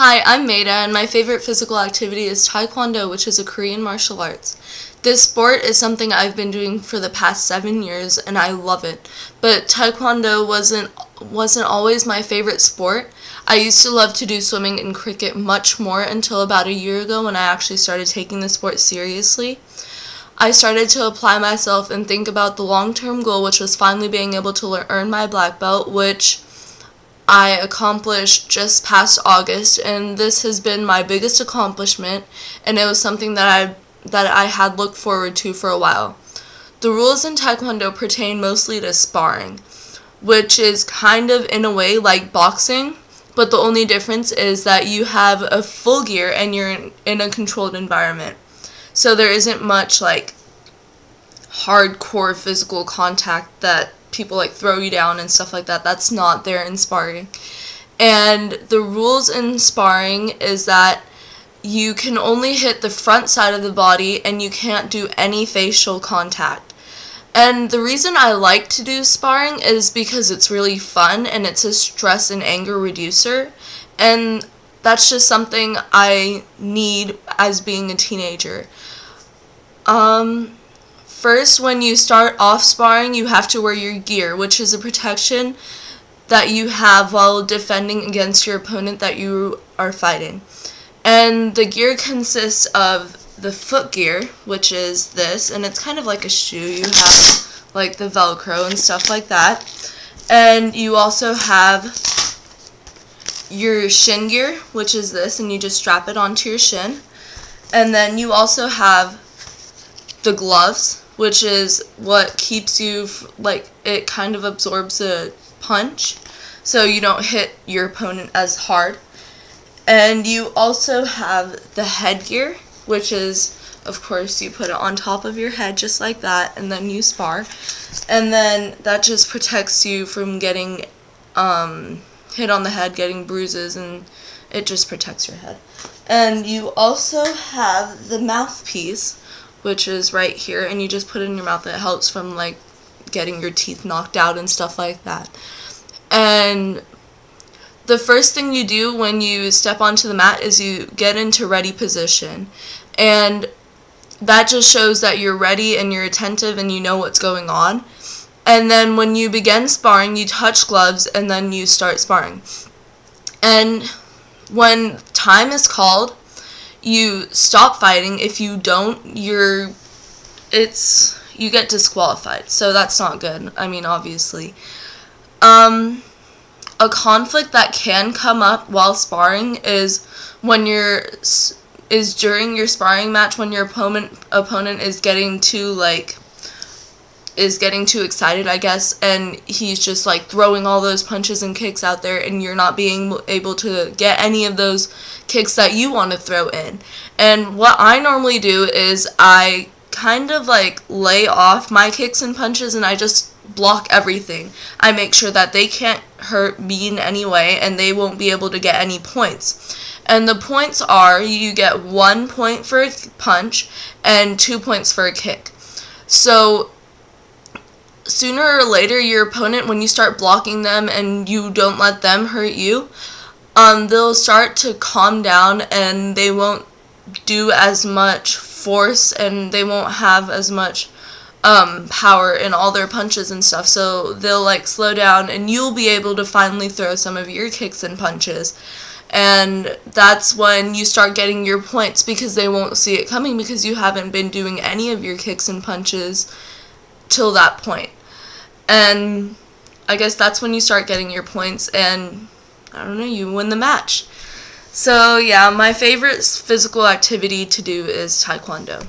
Hi, I'm Maida, and my favorite physical activity is Tae Kwon Do, which is a Korean martial arts. This sport is something I've been doing for the past 7 years, and I love it. But Tae Kwon Do wasn't always my favorite sport. I used to love to do swimming and cricket much more until about a year ago when I actually started taking the sport seriously. I started to apply myself and think about the long-term goal, which was finally being able to earn my black belt, which I accomplished just past August, and this has been my biggest accomplishment, and it was something that I had looked forward to for a while. The rules in Taekwondo pertain mostly to sparring, which is kind of in a way like boxing, but the only difference is that you have a full gear and you're in a controlled environment. So there isn't much like hardcore physical contact that people like throw you down and stuff like that. That's not there in sparring. And the rules in sparring is that you can only hit the front side of the body and you can't do any facial contact. And the reason I like to do sparring is because it's really fun and it's a stress and anger reducer, and that's just something I need as being a teenager. First, when you start off sparring, you have to wear your gear, which is a protection that you have while defending against your opponent that you are fighting. And the gear consists of the foot gear, which is this, and it's kind of like a shoe. You have like the Velcro and stuff like that. And you also have your shin gear, which is this, and you just strap it onto your shin. And then you also have the gloves, which is what keeps you, like, it kind of absorbs a punch, so you don't hit your opponent as hard. And you also have the headgear, which is, of course, you put it on top of your head just like that, and then you spar. And then that just protects you from getting hit on the head, getting bruises, and it just protects your head. And you also have the mouthpiece, which is right here, and you just put it in your mouth. It helps from like getting your teeth knocked out and stuff like that. And the first thing you do when you step onto the mat is you get into ready position, and that just shows that you're ready and you're attentive and you know what's going on. And then when you begin sparring, you touch gloves and then you start sparring. And when time is called, you stop fighting. If you don't, you get disqualified. So that's not good. I mean, obviously. A conflict that can come up while sparring is when during your sparring match, when your opponent is getting too excited, I guess, and he's just like throwing all those punches and kicks out there, and you're not being able to get any of those kicks that you want to throw in. And what I normally do is I kind of like lay off my kicks and punches, and I just block everything. I make sure that they can't hurt me in any way, and they won't be able to get any points. And the points are, you get 1 point for a punch and 2 points for a kick. So sooner or later, your opponent, when you start blocking them and you don't let them hurt you, they'll start to calm down, and they won't do as much force, and they won't have as much power in all their punches and stuff. So they'll like slow down, and you'll be able to finally throw some of your kicks and punches. And that's when you start getting your points, because they won't see it coming, because you haven't been doing any of your kicks and punches till that point. And I guess that's when you start getting your points, and I don't know, you win the match. So yeah, my favorite physical activity to do is Taekwondo.